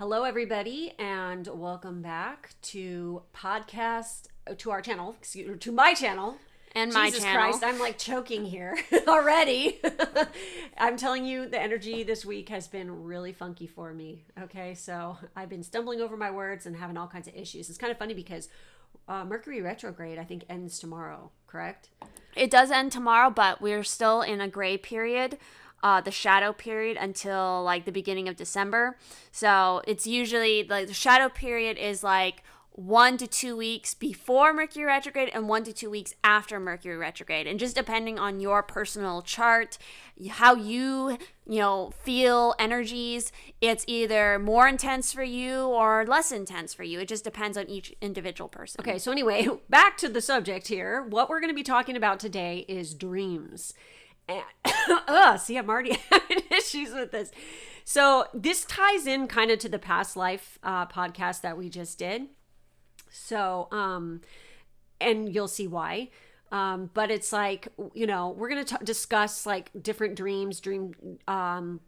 Hello, everybody, and welcome back to our channel, to my channel. And my Jesus channel. Christ, I'm like choking here already. I'm telling you, the energy this week has been really funky for me. Okay, so I've been stumbling over my words and having all kinds of issues. It's kind of funny because Mercury retrograde, I think, ends tomorrow, correct? It does end tomorrow, but we're still in a gray period, the shadow period, until like the beginning of December. So it's usually like the shadow period is like 1 to 2 weeks before Mercury retrograde and 1 to 2 weeks after Mercury retrograde. And just depending on your personal chart, how you feel energies, it's either more intense for you or less intense for you. It just depends on each individual person. Okay, so anyway, back to the subject here. What we're going to be talking about today is dreams. And, see, I'm already having issues with this. So this ties in kind of to the past life podcast that we just did. So, and you'll see why. But it's like, we're going to discuss like different dreams,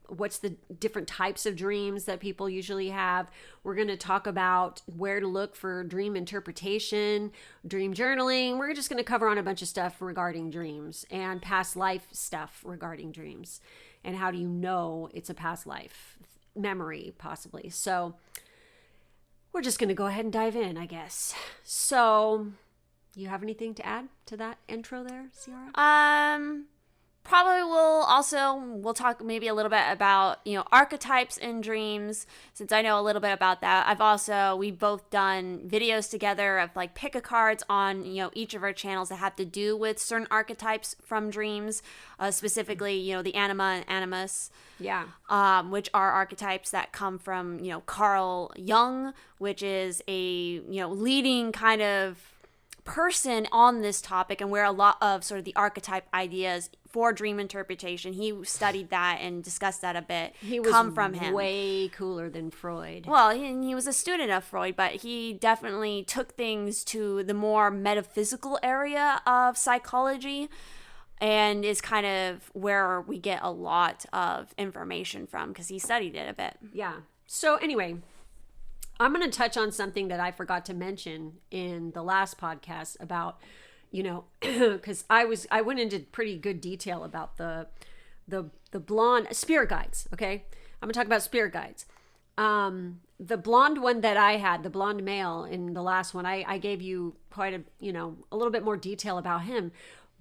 what's the different types of dreams that people usually have. We're going to talk about where to look for dream interpretation, dream journaling. We're just going to cover on a bunch of stuff regarding dreams and past life stuff regarding dreams. And how do you know it's a past life memory, possibly. So we're just going to go ahead and dive in, I guess. So, you have anything to add to that intro there, Ciara? Probably we'll talk maybe a little bit about, archetypes in dreams, since I know a little bit about that. We've both done videos together of like pick a cards on, each of our channels that have to do with certain archetypes from dreams, specifically, the Anima and Animus. Yeah. Which are archetypes that come from, Carl Jung, which is a, leading kind of person on this topic, and where a lot of sort of the archetype ideas for dream interpretation, he studied that and discussed that a bit. He was come from him. Way cooler than Freud. Well, he was a student of Freud, but he definitely took things to the more metaphysical area of psychology, and is kind of where we get a lot of information from because he studied it a bit. Yeah. So anyway, I'm going to touch on something that I forgot to mention in the last podcast about, because I went into pretty good detail about the blonde spirit guides. Okay, I'm gonna talk about spirit guides. The blonde one that I had, the blonde male in the last one, I gave you quite a little bit more detail about him.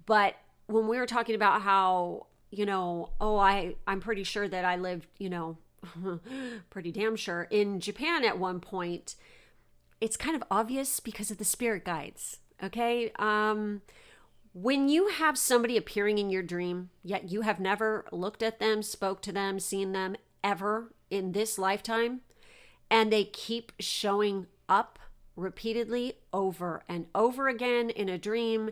But when we were talking about how, I'm pretty sure that I lived, pretty damn sure in Japan at one point, it's kind of obvious because of the spirit guides. Okay. When you have somebody appearing in your dream, yet you have never looked at them, spoke to them, seen them ever in this lifetime, and they keep showing up repeatedly over and over again in a dream,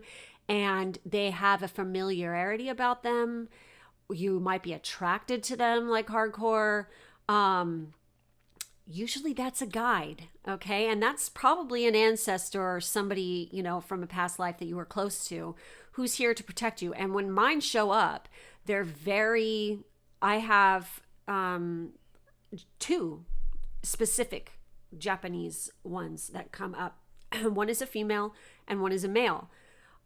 and they have a familiarity about them, you might be attracted to them like hardcore. Usually that's a guide, okay? And that's probably an ancestor or somebody, from a past life that you were close to who's here to protect you. And when mine show up, I have 2 specific Japanese ones that come up. One is a female and one is a male.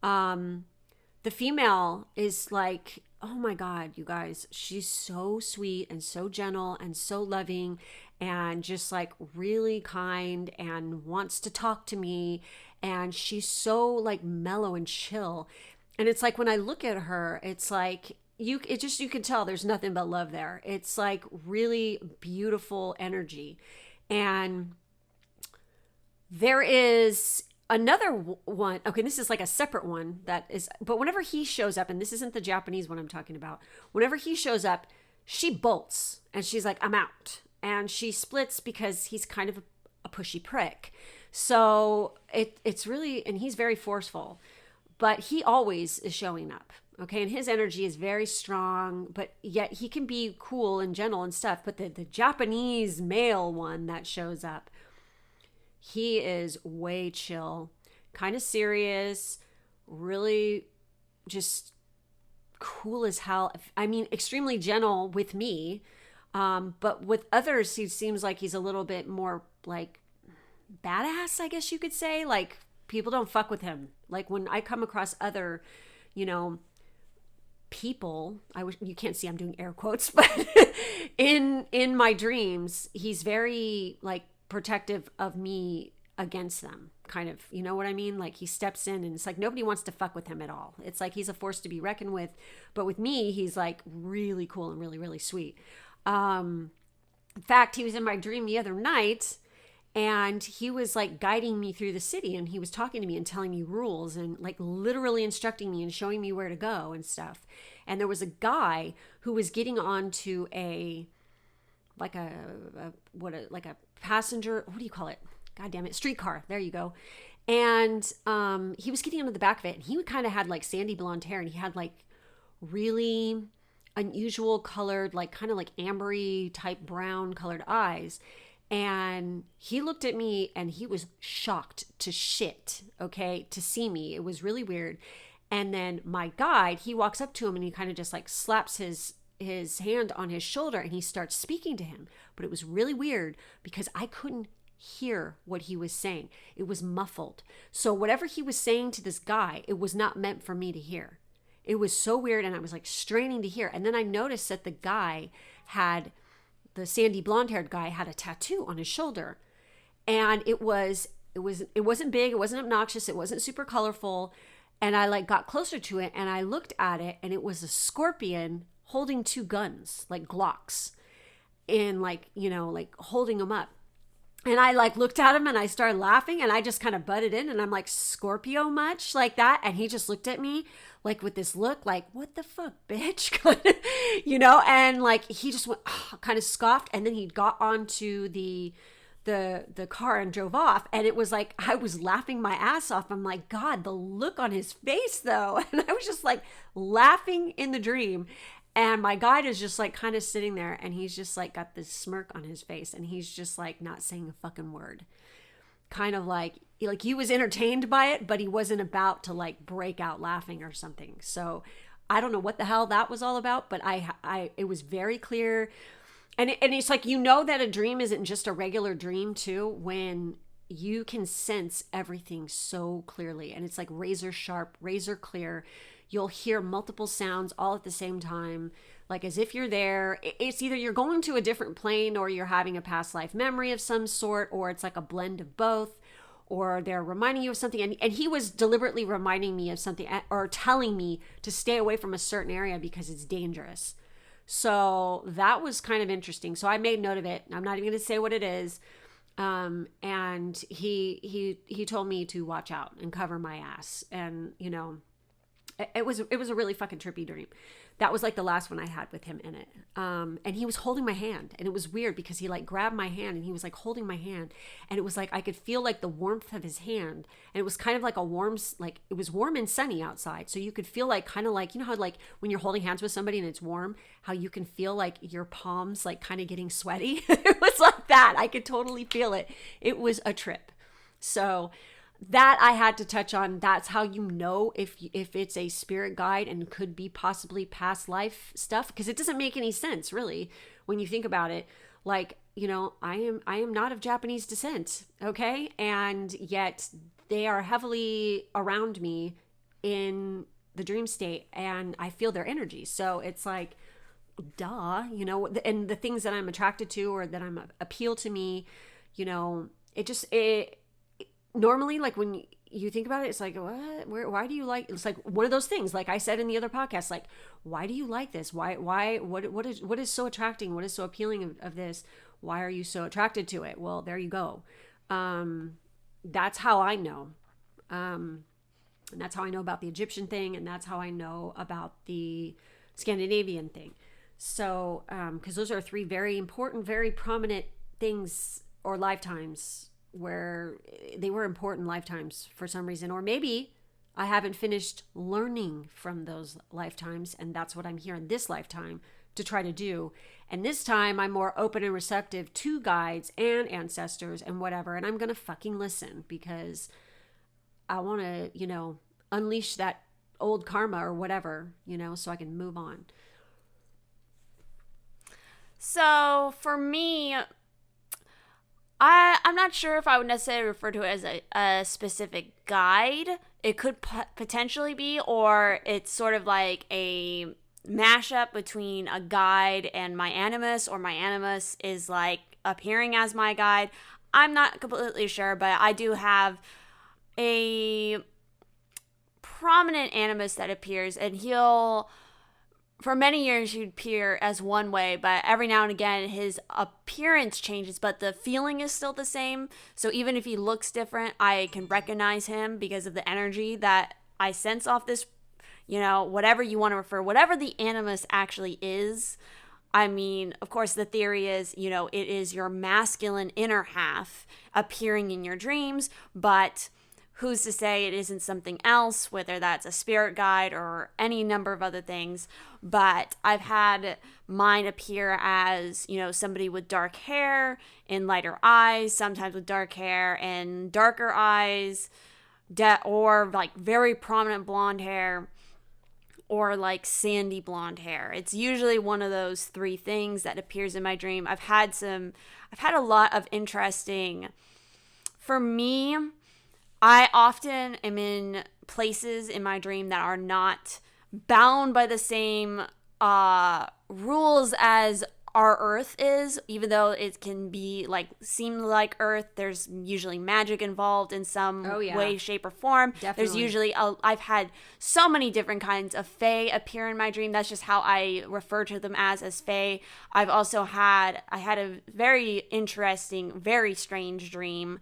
The female is like, oh my God, you guys, she's so sweet and so gentle and so loving and just like really kind and wants to talk to me. And she's so like mellow and chill. And it's like when I look at her, it's like you can tell there's nothing but love there. It's like really beautiful energy. And there is another one. Okay, this is like a separate one but whenever he shows up, and this isn't the Japanese one I'm talking about, whenever he shows up, she bolts and she's like, I'm out. And she splits because he's kind of a pushy prick. So it's really, and he's very forceful, but he always is showing up. Okay, and his energy is very strong, but yet he can be cool and gentle and stuff. But the Japanese male one that shows up, he is way chill, kind of serious, really just cool as hell. I mean, extremely gentle with me. But with others, he seems like he's a little bit more like badass, I guess you could say. Like people don't fuck with him. Like when I come across other, you know, people, you can't see I'm doing air quotes, but in my dreams, he's very like protective of me against them, kind of, you know what I mean? Like he steps in and it's like nobody wants to fuck with him at all. It's like he's a force to be reckoned with, but with me he's like really cool and really, really sweet. In fact, he was in my dream the other night and he was like guiding me through the city and he was talking to me and telling me rules and like literally instructing me and showing me where to go and stuff. And there was a guy who was getting onto a passenger, what do you call it? God damn it, streetcar. There you go. And he was getting onto the back of it and he kind of had like sandy blonde hair and he had like really unusual colored, like kind of like ambery type brown colored eyes. And he looked at me and he was shocked to shit, okay, to see me. It was really weird. And then my guide, he walks up to him and he kind of just like slaps his hand on his shoulder and he starts speaking to him. But it was really weird because I couldn't hear what he was saying. It was muffled. So whatever he was saying to this guy, it was not meant for me to hear. It was so weird and I was like straining to hear. And then I noticed that the sandy blonde haired guy had a tattoo on his shoulder. And it wasn't big, it wasn't obnoxious, it wasn't super colorful. And I like got closer to it and I looked at it and it was a scorpion holding two guns, like Glocks, and like, you know, like holding them up. And I like looked at him and I started laughing and I just kind of butted in and I'm like, Scorpio much like that? And he just looked at me like with this look like, what the fuck, bitch? You know, and like he just went kind of scoffed and then he got onto the car and drove off. And it was like, I was laughing my ass off. I'm like, God, the look on his face though. And I was just like laughing in the dream. And my guide is just like kind of sitting there and he's just like got this smirk on his face and he's just like not saying a fucking word. Kind of like he was entertained by it, but he wasn't about to like break out laughing or something. So I don't know what the hell that was all about, but it was very clear. And it's like, you know that a dream isn't just a regular dream too, when you can sense everything so clearly. And it's like razor sharp, razor clear. You'll hear multiple sounds all at the same time, like as if you're there. It's either you're going to a different plane or you're having a past life memory of some sort, or it's like a blend of both, or they're reminding you of something. And he was deliberately reminding me of something or telling me to stay away from a certain area because it's dangerous. So that was kind of interesting. So I made note of it. I'm not even going to say what it is. And he told me to watch out and cover my ass. And, you know, it was a really fucking trippy dream. That was like the last one I had with him in it. And he was holding my hand and it was weird because he like grabbed my hand and he was like holding my hand and it was like, I could feel like the warmth of his hand and it was kind of like it was warm and sunny outside. So you could feel like, kind of like, you know how like when you're holding hands with somebody and it's warm, how you can feel like your palms like kind of getting sweaty. It was like that. I could totally feel it. It was a trip. So that I had to touch on. That's how you know if it's a spirit guide and could be possibly past life stuff, because it doesn't make any sense really when you think about it. Like, you know, I am not of Japanese descent, okay? And yet they are heavily around me in the dream state and I feel their energy. So it's like, duh, you know, and the things that I'm attracted to or that appeal to me, you know, it normally, like when you think about it, it's like, what? Why do you like? It's like one of those things. Like I said in the other podcast, like, why do you like this? Why? What is so attracting? What is so appealing of this? Why are you so attracted to it? Well, there you go. That's how I know. And that's how I know about the Egyptian thing, and that's how I know about the Scandinavian thing. So, because those are three very important, very prominent things or lifetimes where they were important lifetimes for some reason, or maybe I haven't finished learning from those lifetimes and that's what I'm here in this lifetime to try to do. And this time I'm more open and receptive to guides and ancestors and whatever, and I'm gonna fucking listen because I want to, you know, unleash that old karma or whatever, you know, so I can move on. So for me, I'm not sure if I would necessarily refer to it as a specific guide. It could potentially be, or it's sort of like a mashup between a guide and my animus, or my animus is like appearing as my guide. I'm not completely sure, but I do have a prominent animus that appears, and he'll, for many years he'd appear as one way, but every now and again his appearance changes, but the feeling is still the same. So even if he looks different, I can recognize him because of the energy that I sense off this, whatever you want to refer, whatever the animus actually is. I mean, of course, the theory is, it is your masculine inner half appearing in your dreams, but who's to say it isn't something else, whether that's a spirit guide or any number of other things. But I've had mine appear as, somebody with dark hair and lighter eyes, sometimes with dark hair and darker eyes, or like very prominent blonde hair, or like sandy blonde hair. It's usually one of those three things that appears in my dream. I've had a lot of interesting, for me, I often am in places in my dream that are not bound by the same rules as our Earth is, even though it can be seem like Earth. There's usually magic involved in some way, shape, or form. Definitely. There's usually I've had so many different kinds of fae appear in my dream. That's just how I refer to them as fae. I've also had a very interesting, very strange dream,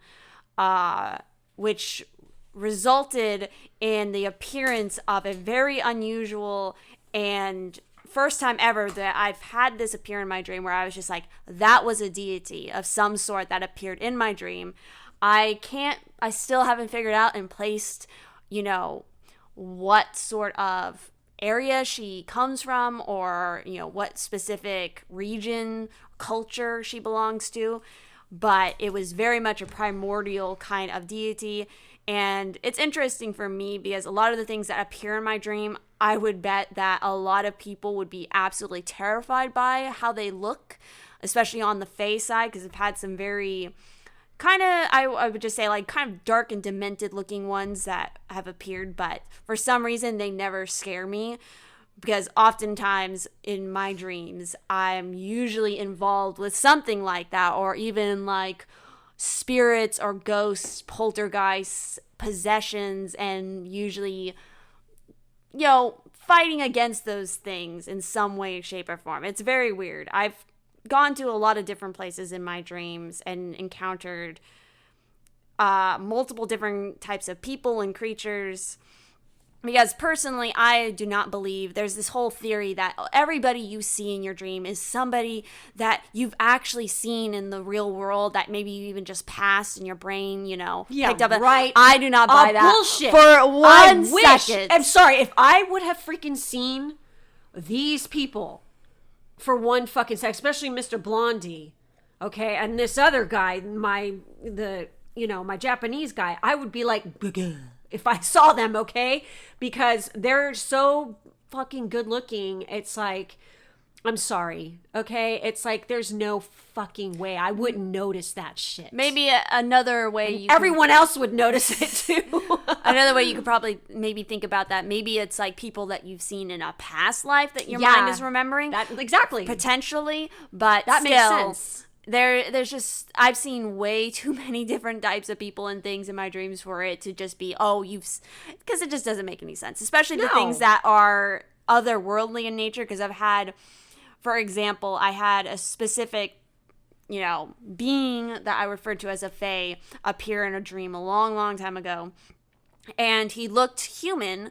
which resulted in the appearance of a very unusual and first time ever that I've had this appear in my dream, where I was just like, that was a deity of some sort that appeared in my dream. I still haven't figured out and placed, what sort of area she comes from, or, what specific region, culture she belongs to. But it was very much a primordial kind of deity. And it's interesting for me because a lot of the things that appear in my dream, I would bet that a lot of people would be absolutely terrified by how they look, especially on the fae side, because I've had some very kind of, I would just say kind of dark and demented looking ones that have appeared, but for some reason they never scare me. Because oftentimes in my dreams, I'm usually involved with something like that, or even spirits or ghosts, poltergeists, possessions, and usually, fighting against those things in some way, shape, or form. It's very weird. I've gone to a lot of different places in my dreams and encountered multiple different types of people and creatures. Because personally, I do not believe, there's this whole theory that everybody you see in your dream is somebody that you've actually seen in the real world, that maybe you even just passed in your brain, picked up. Right. I do not buy that. Bullshit. For one second. I'm sorry, if I would have freaking seen these people for one fucking second, especially Mr. Blondie, okay, and this other guy, my Japanese guy, I would be like, if I saw them, okay? Because they're so fucking good looking. It's like, I'm sorry, okay? It's like, there's no fucking way I wouldn't notice that shit. Maybe another way everyone else would notice it too. Another way you could probably maybe think about that, maybe it's like people that you've seen in a past life that your mind is remembering. That, exactly. Potentially, but that makes sense. There's just, I've seen way too many different types of people and things in my dreams for it to just be, because it just doesn't make any sense. Especially the things that are otherworldly in nature, because I've had, for example, I had a specific, being that I referred to as a fae appear in a dream a long, long time ago. And he looked human,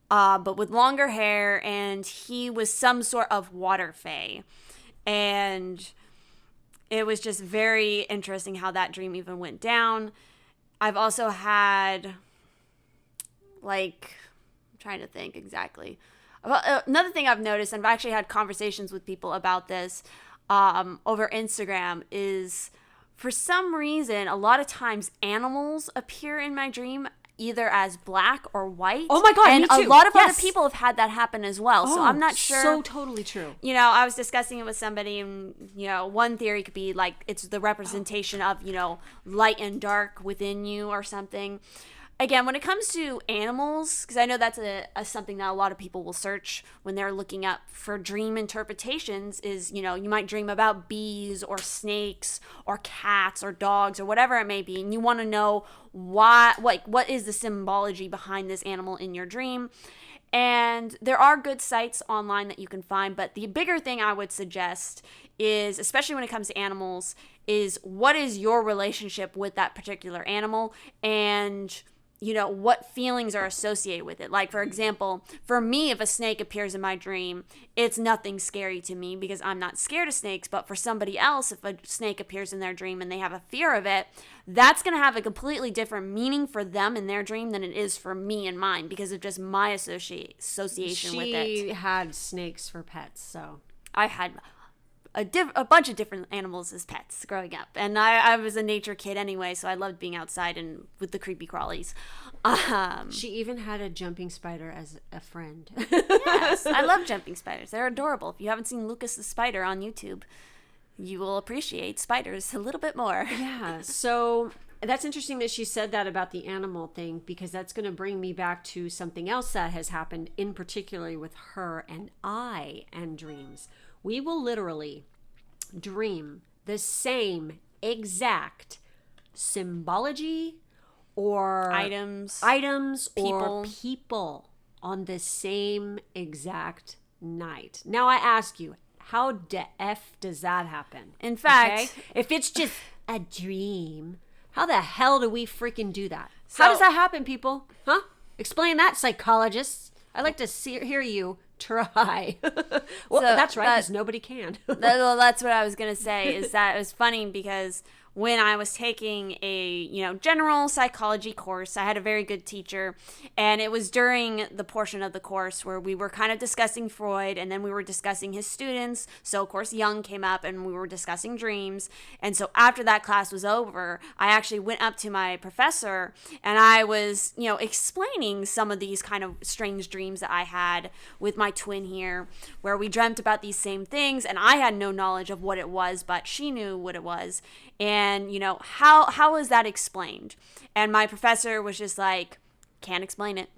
but with longer hair, and he was some sort of water fae. And it was just very interesting how that dream even went down. I've also had, I'm trying to think exactly. Another thing I've noticed, and I've actually had conversations with people about this over Instagram, is for some reason, a lot of times animals appear in my dream. either as black or white. Oh my God, and me too. a lot of Yes. other people have had that happen as well. So I'm not sure. So totally true. You know, I was discussing it with somebody, and, you know, one theory could be like it's the representation of, you know, light and dark within you or something. Again, when it comes to animals, because I know that's a something that a lot of people will search when they're looking up for dream interpretations, is, you know, you might dream about bees or snakes or cats or dogs or whatever it may be, and you want to know why, like, what is the symbology behind this animal in your dream. And there are good sites online that you can find, but the bigger thing I would suggest is, especially when it comes to animals, is what is your relationship with that particular animal, and, you know, what feelings are associated with it. Like, for example, for me, if a snake appears in my dream, it's nothing scary to me because I'm not scared of snakes. But for somebody else, if a snake appears in their dream and they have a fear of it, that's going to have a completely different meaning for them in their dream than it is for me in mine, because of just my association with it. She had snakes for pets, so. I had a bunch of different animals as pets growing up, and I was a nature kid anyway, so I loved being outside and with the creepy crawlies. She even had a jumping spider as a friend. Yes, I love jumping spiders. They're adorable. If you haven't seen Lucas the Spider on YouTube, you will appreciate spiders a little bit more. Yeah, so that's interesting that she said that about the animal thing, because that's going to bring me back to something else that has happened, in particular with her and I and dreams. We will literally dream the same exact symbology or Items, or people on the same exact night. Now I ask you, how the F does that happen? In fact, if it's just a dream, how the hell do we freaking do that? So- How does that happen, people? Huh? Explain that, psychologists. I'd like to hear you try. Well, So that's right, because nobody can. well, that's what I was going to say, is that it was funny because when I was taking a, you know, general psychology course, I had a very good teacher, and it was during the portion of the course where we were kind of discussing Freud, and then we were discussing his students. So of course Jung came up, and we were discussing dreams. And so after that class was over, I actually went up to my professor, and I was, you know, explaining some of these kind of strange dreams that I had with my twin here, where we dreamt about these same things, and I had no knowledge of what it was, but she knew what it was. And, you know, how is that explained? And my professor was just like, can't explain it.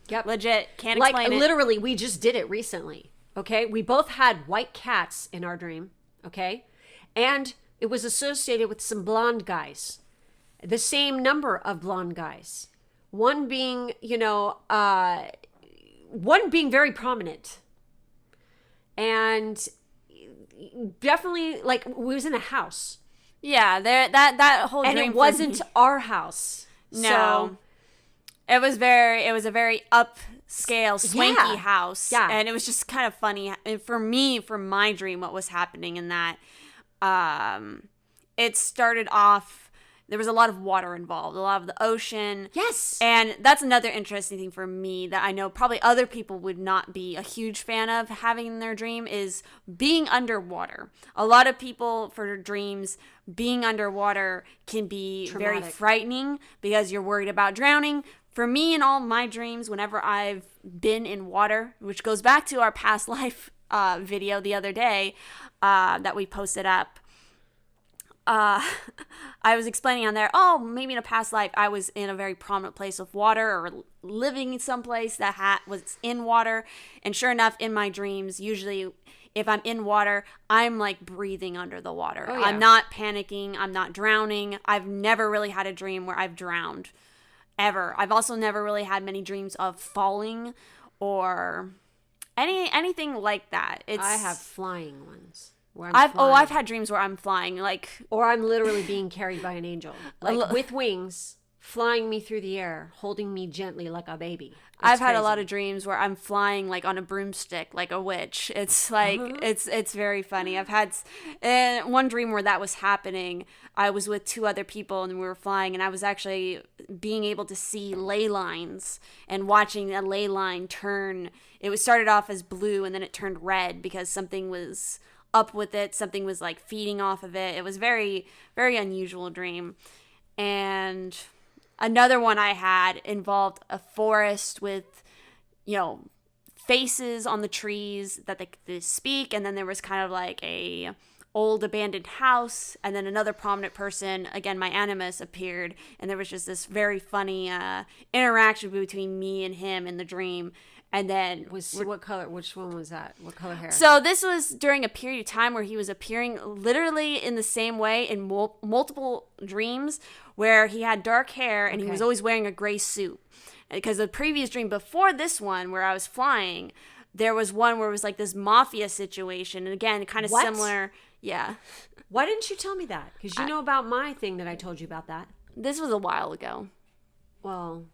Yep. Legit, can't explain it. Literally, we just did it recently. Okay. We both had white cats in our dream. Okay. And it was associated with some blonde guys. The same number of blonde guys. One being, you know, one being very prominent. And definitely, like, we was in a house. Yeah, that whole And dream it wasn't our house. No. So, it was a very upscale, swanky house. Yeah. And it was just kind of funny. And for me, for my dream, what was happening in that, it started off, there was a lot of water involved, a lot of the ocean. yes. And that's another interesting thing for me that I know probably other people would not be a huge fan of having in their dream, is being underwater. A lot of people, for their dreams, being underwater can be Traumatic. very frightening because you're worried about drowning. For me, in all my dreams, whenever I've been in water, which goes back to our past life video the other day that we posted up, I was explaining on there, maybe in a past life I was in a very prominent place of water, or living in some place that was in water. And sure enough, in my dreams, usually if I'm in water, I'm like breathing under the water. Oh, yeah. I'm not panicking. I'm not drowning. I've never really had a dream where I've drowned, ever. I've also never really had many dreams of falling or anything like that. I have flying ones. Where I've had dreams where I'm flying, like, or I'm literally being carried by an angel, like with wings, flying me through the air, holding me gently like a baby. I've had a lot of dreams where I'm flying like on a broomstick, like a witch. It's like, it's very funny. I've had one dream where that was happening. I was with two other people and we were flying, and I was actually being able to see ley lines and watching a ley line turn. It was started off as blue and then it turned red because something was up with it. Something was like feeding off of it. It was very, very unusual dream. And Another one I had involved a forest with, faces on the trees that they speak, and then there was kind of like a old abandoned house, and then another prominent person, again my Animus, appeared, and there was just this very funny interaction between me and him in the dream. And then what color? Which one was that? What color hair? So this was during a period of time where he was appearing literally in the same way in multiple dreams, where he had dark hair and he was always wearing a gray suit. Because the previous dream before this one, where I was flying, there was one where it was like this mafia situation, and again, kind of similar. Yeah. Why didn't you tell me that? Because you know about my thing that I told you about that. This was a while ago. Well,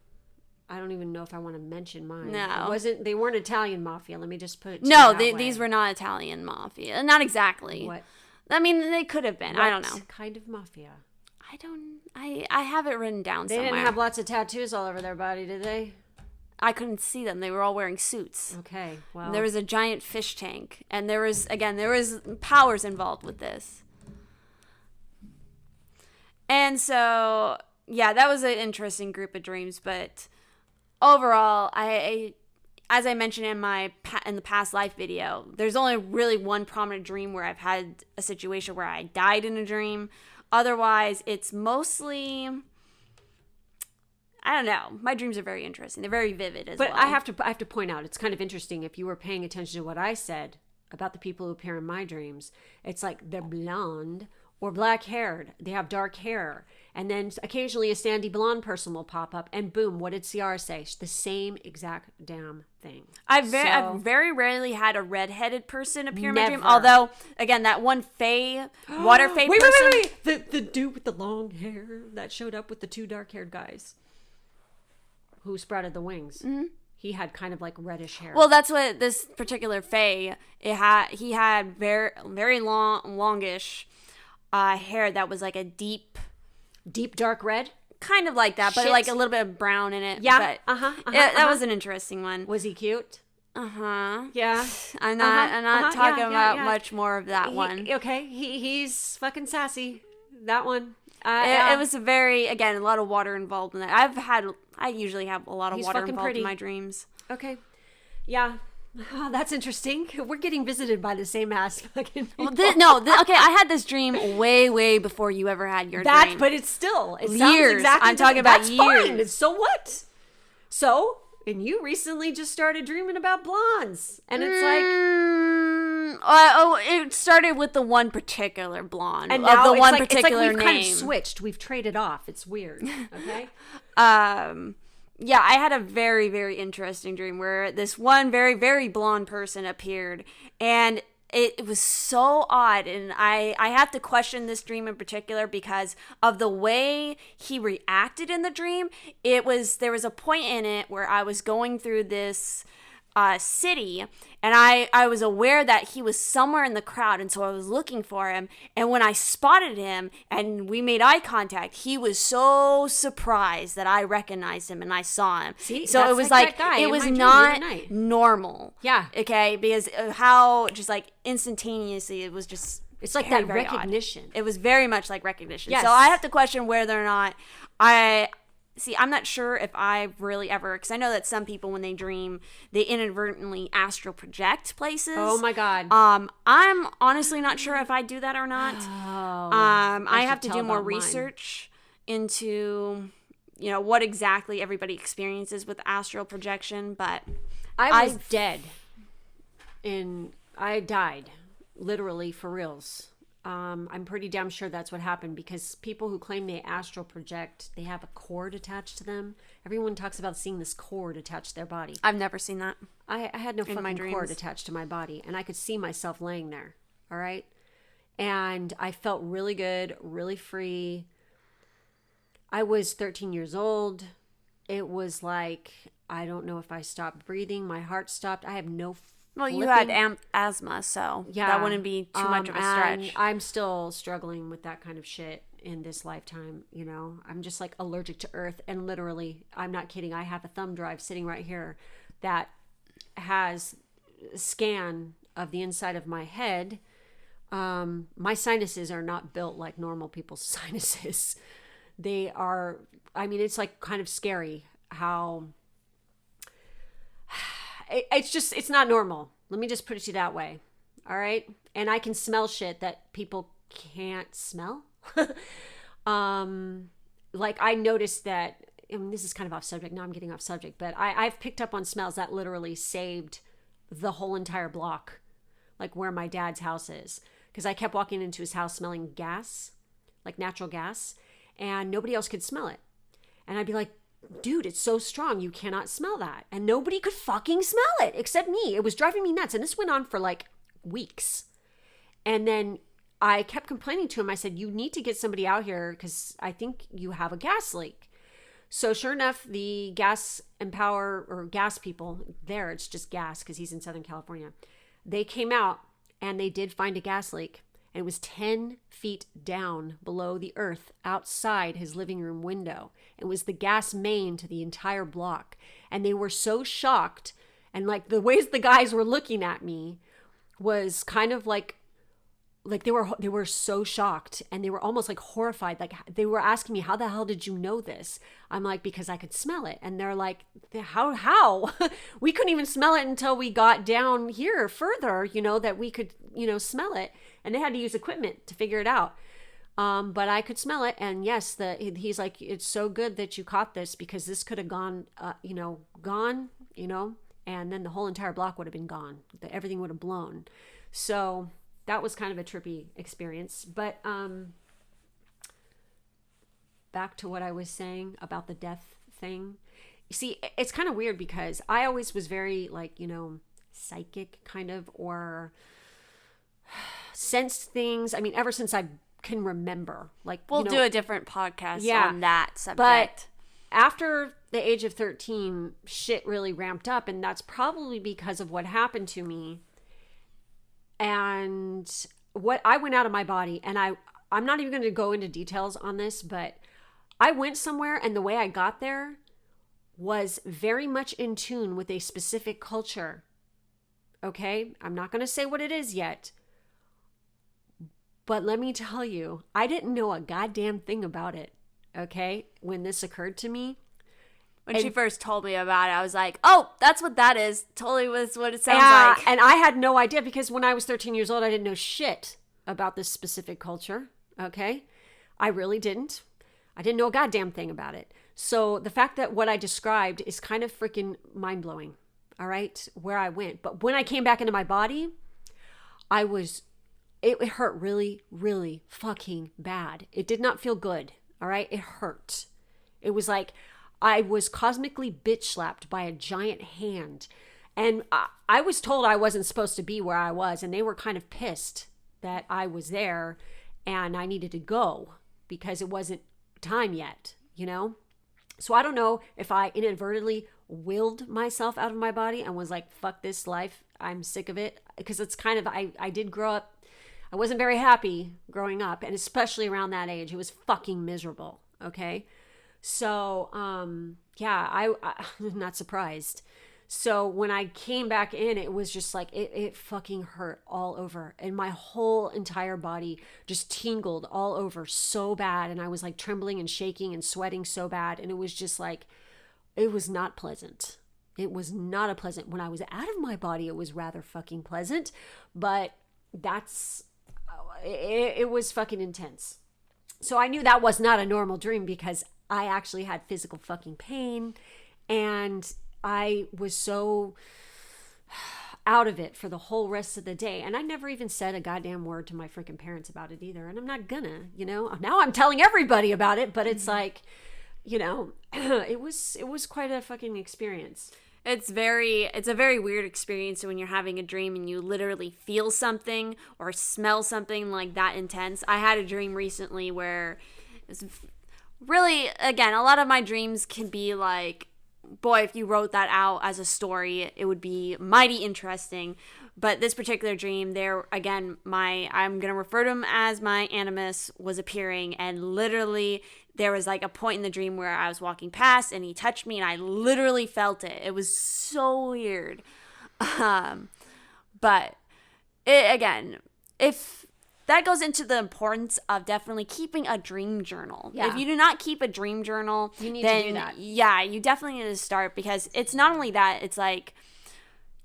I don't even know if I want to mention mine. No. They weren't Italian mafia. Let me just put it these were not Italian mafia. Not exactly. What? I mean, they could have been. I don't know. What kind of mafia? I have it written down somewhere. They didn't have lots of tattoos all over their body, did they? I couldn't see them. They were all wearing suits. Okay, well. There was a giant fish tank. And there was powers involved with this. And so, yeah, that was an interesting group of dreams. But overall, as I mentioned in the past life video, there's only really one prominent dream where I've had a situation where I died in a dream. Otherwise, it's mostly, I don't know. My dreams are very interesting. They're very vivid as well. But I have to point out, it's kind of interesting if you were paying attention to what I said about the people who appear in my dreams. It's like they're blonde or black-haired. They have dark hair. And then occasionally a sandy blonde person will pop up, and boom, what did Ciara say? The same exact damn thing. I've very rarely had a redheaded person appear in my dream. Although, again, that one water fae person. Wait. The dude with the long hair that showed up with the two dark-haired guys who sprouted the wings. Mm-hmm. He had kind of like reddish hair. Well, that's what this particular fae, he had very, very longish hair that was like a deep dark red, kind of like that, but like a little bit of brown in it. Yeah, but that was an interesting one. Was he cute? Yeah. I'm not talking about much more of that one. Okay, he's fucking sassy. That one. It was a lot of water involved in that. I usually have a lot of water involved in my dreams. Okay. Yeah. Oh, that's interesting. We're getting visited by the same ass fucking people. Okay, I had this dream way before you ever had your dream. But it's still, it years. Sounds exactly I'm talking about that's years. Fine. So what? So, and you recently just started dreaming about blondes. And it's it started with the one particular blonde. And now of the one particular particular we've name. Kind of switched. We've traded off. It's weird. Okay? Yeah, I had a very, very interesting dream where this one very, very blonde person appeared, and it was so odd, and I have to question this dream in particular because of the way he reacted in the dream. There was a point in it where I was going through this city, and I was aware that he was somewhere in the crowd, and so I was looking for him, and when I spotted him and we made eye contact, he was so surprised that I recognized him and I saw him. See, so it was like it was not normal. Yeah. Okay, because of how just like instantaneously it was just it's like very, that very recognition. Odd. It was very much like recognition. Yes. So I have to question whether or not I'm not sure if I've really ever, because I know that some people, when they dream, they inadvertently astral project places. Oh my God. I'm honestly not sure if I do that or not. I have to do more research into, what exactly everybody experiences with astral projection, but I was dead. And I died, literally, for reals. I'm pretty damn sure that's what happened because people who claim they astral project, they have a cord attached to them. Everyone talks about seeing this cord attached to their body. I've never seen that. I had no fucking cord attached to my body, and I could see myself laying there. All right? And I felt really good, really free. I was 13 years old. It was like, I don't know if I stopped breathing. My heart stopped. I have no Well, you had asthma, so that wouldn't be too much of a stretch. I'm still struggling with that kind of shit in this lifetime, I'm just like allergic to earth, and literally, I'm not kidding, I have a thumb drive sitting right here that has a scan of the inside of my head. My sinuses are not built like normal people's sinuses. They are, I mean, it's like kind of scary how it's not normal. Let me just put it to you that way. All right. And I can smell shit that people can't smell. Like I noticed that, I mean, this is kind of off subject. Now I'm getting off subject, but I've picked up on smells that literally saved the whole entire block, like where my dad's house is. Because I kept walking into his house smelling gas, like natural gas, and nobody else could smell it. And I'd be like, dude, it's so strong. You cannot smell that. And nobody could fucking smell it except me. It was driving me nuts. And this went on for like weeks. And then I kept complaining to him. I said, you need to get somebody out here because I think you have a gas leak. So sure enough, the gas and power or gas people there, it's just gas because he's in Southern California. They came out and they did find a gas leak. And it was 10 feet down below the earth outside his living room window. It was the gas main to the entire block. And they were so shocked. And like the ways the guys were looking at me was kind of like they were so shocked and they were almost like horrified. Like they were asking me, how the hell did you know this? I'm like, because I could smell it. And they're like, how? We couldn't even smell it until we got down here further, that we could, smell it. And they had to use equipment to figure it out. But I could smell it. And yes, he's like, it's so good that you caught this because this could have gone, and then the whole entire block would have been gone. Everything would have blown. So that was kind of a trippy experience. But back to what I was saying about the death thing. You see, it's kind of weird because I always was very like, psychic kind of, or sensed things. I mean, ever since I can remember, like we'll do a different podcast on that subject. But after the age of 13, shit really ramped up, and that's probably because of what happened to me and what I went out of my body. And I'm not even going to go into details on this, but I went somewhere, and the way I got there was very much in tune with a specific culture. Okay, I'm not going to say what it is yet. But let me tell you, I didn't know a goddamn thing about it, okay, when this occurred to me. When she first told me about it, I was like, oh, that's what that is. Totally was what it sounds like. And I had no idea because when I was 13 years old, I didn't know shit about this specific culture, okay? I really didn't. I didn't know a goddamn thing about it. So the fact that what I described is kind of freaking mind-blowing, all right, where I went. But when I came back into my body, it hurt really, really fucking bad. It did not feel good. All right. It hurt. It was like I was cosmically bitch slapped by a giant hand. And I was told I wasn't supposed to be where I was. And they were kind of pissed that I was there and I needed to go because it wasn't time yet, So I don't know if I inadvertently willed myself out of my body and was like, fuck this life. I'm sick of it. Because it's kind of, I did grow up. I wasn't very happy growing up, and especially around that age. It was fucking miserable, okay? So, I'm not surprised. So when I came back in, it was just like, it fucking hurt all over. And my whole entire body just tingled all over so bad. And I was like trembling and shaking and sweating so bad. And it was just like, it was not pleasant. It was not a pleasant. When I was out of my body, it was rather fucking pleasant. But it was fucking intense. So I knew that was not a normal dream because I actually had physical fucking pain. And I was so out of it for the whole rest of the day. And I never even said a goddamn word to my freaking parents about it either. And I'm not gonna, Now I'm telling everybody about it, but it's like, it was quite a fucking experience. It's a very weird experience when you're having a dream and you literally feel something or smell something like that intense. I had a dream recently where it's really, again, a lot of my dreams can be like, boy, if you wrote that out as a story, it would be mighty interesting. But this particular dream, there again, I'm gonna refer to him as my Animus was appearing, and literally there was like a point in the dream where I was walking past and he touched me and I literally felt it. It was so weird. But it, again, if that goes into the importance of definitely keeping a dream journal. Yeah. If you do not keep a dream journal, You need then, to do that. Yeah, you definitely need to start, because it's not only that, it's like,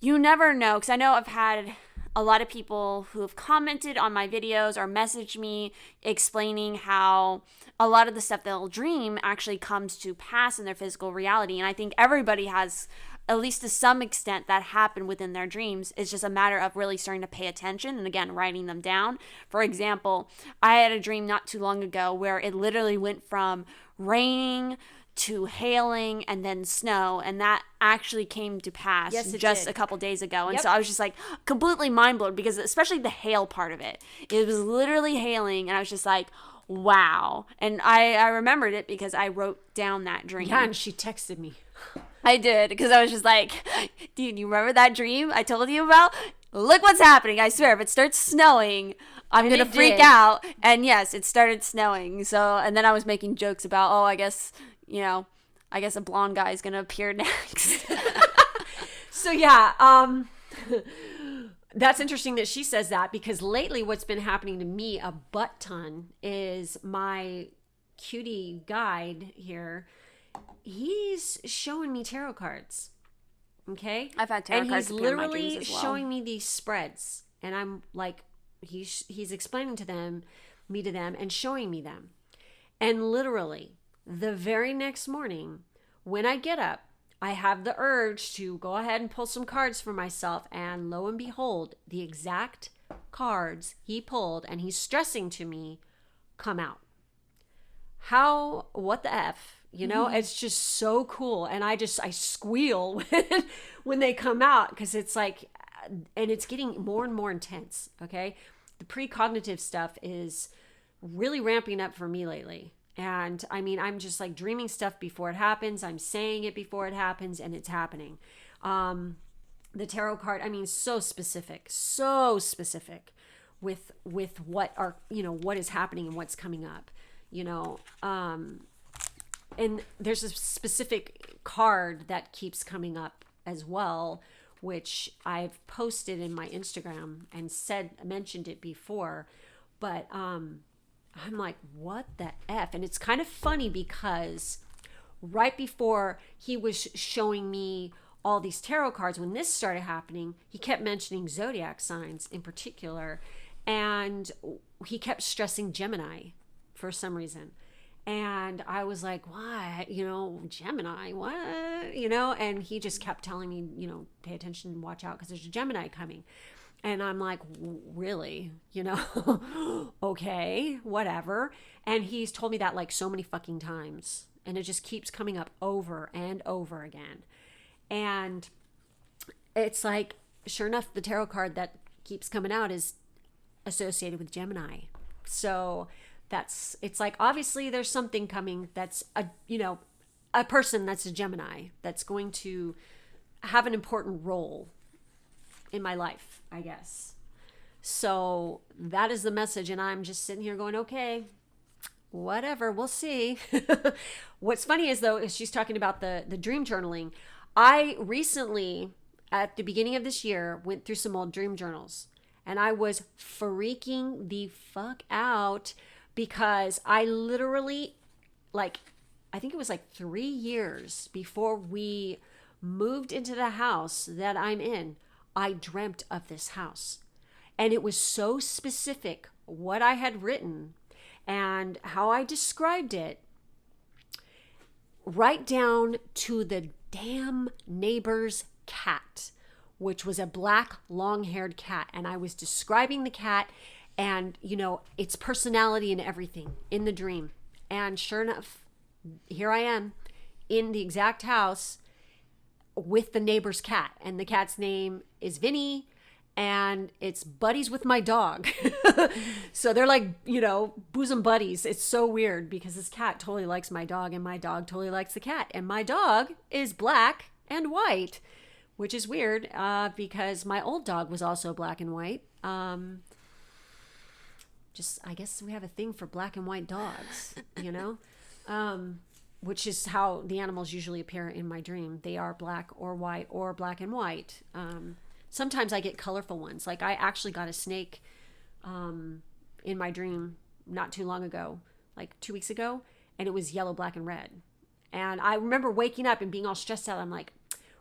you never know, because I know I've had a lot of people who have commented on my videos or messaged me explaining how a lot of the stuff they'll dream actually comes to pass in their physical reality. And I think everybody has, at least to some extent, that happen within their dreams. It's just a matter of really starting to pay attention and, again, writing them down. For example, I had a dream not too long ago where it literally went from raining to hailing and then snow, and that actually came to pass just a couple days ago. And so I was just like completely mind blown, because especially the hail part of it was literally hailing, and I was just like, wow. And I remembered it because I wrote down that dream. Yeah, and she texted me. I did, because I was just like, dude, you remember that dream I told you about? Look what's happening. I swear, if it starts snowing, I'm going to freak out. And yes, it started snowing. So, and then I was making jokes about, I guess a blonde guy is going to appear next. So yeah, that's interesting that she says that, because lately what's been happening to me a butt ton is my cutie guide here, he's showing me tarot cards. Okay? I've had tarot cards appear in my dreams as well. And he's literally showing me these spreads, and I'm like, he's explaining me to them and showing me them. And literally the very next morning when I get up, I have the urge to go ahead and pull some cards for myself, and lo and behold, the exact cards he pulled and he's stressing to me come out. What the F? It's just so cool. And I squeal when they come out, because it's like, and it's getting more and more intense. Okay. The precognitive stuff is really ramping up for me lately. And I mean, I'm just like dreaming stuff before it happens. I'm saying it before it happens, and it's happening. The tarot card, I mean, so specific with what are, what is happening and what's coming up, and there's a specific card that keeps coming up as well, which I've posted in my Instagram and mentioned it before, but I'm like, what the F? And it's kind of funny, because right before he was showing me all these tarot cards, when this started happening, he kept mentioning zodiac signs in particular, and he kept stressing Gemini for some reason. And I was like, what? Gemini, what? And he just kept telling me, pay attention, watch out, because there's a Gemini coming. And I'm like, really? Okay, whatever. And he's told me that like so many fucking times. And it just keeps coming up over and over again. And it's like, sure enough, the tarot card that keeps coming out is associated with Gemini. So it's like, obviously there's something coming that's a person that's a Gemini that's going to have an important role in my life, I guess. So that is the message. And I'm just sitting here going, okay, whatever, we'll see. What's funny is, though, is she's talking about the dream journaling. I recently, at the beginning of this year, went through some old dream journals, and I was freaking the fuck out, because I literally, I think it was 3 years before we moved into the house that I'm in, I dreamt of this house. And it was so specific what I had written and how I described it, right down to the damn neighbor's cat, which was a black, long-haired cat. And I was describing the cat and, its personality and everything in the dream. And sure enough, here I am in the exact house with the neighbor's cat. And the cat's name is Vinny, and it's buddies with my dog. So they're like, bosom buddies. It's so weird, because this cat totally likes my dog, and my dog totally likes the cat. And my dog is black and white, which is weird, because my old dog was also black and white. I guess we have a thing for black and white dogs, which is how the animals usually appear in my dream. They are black or white, or black and white. Sometimes I get colorful ones. Like I actually got a snake in my dream not too long ago, like 2 weeks ago, and it was yellow, black, and red. And I remember waking up and being all stressed out. I'm like,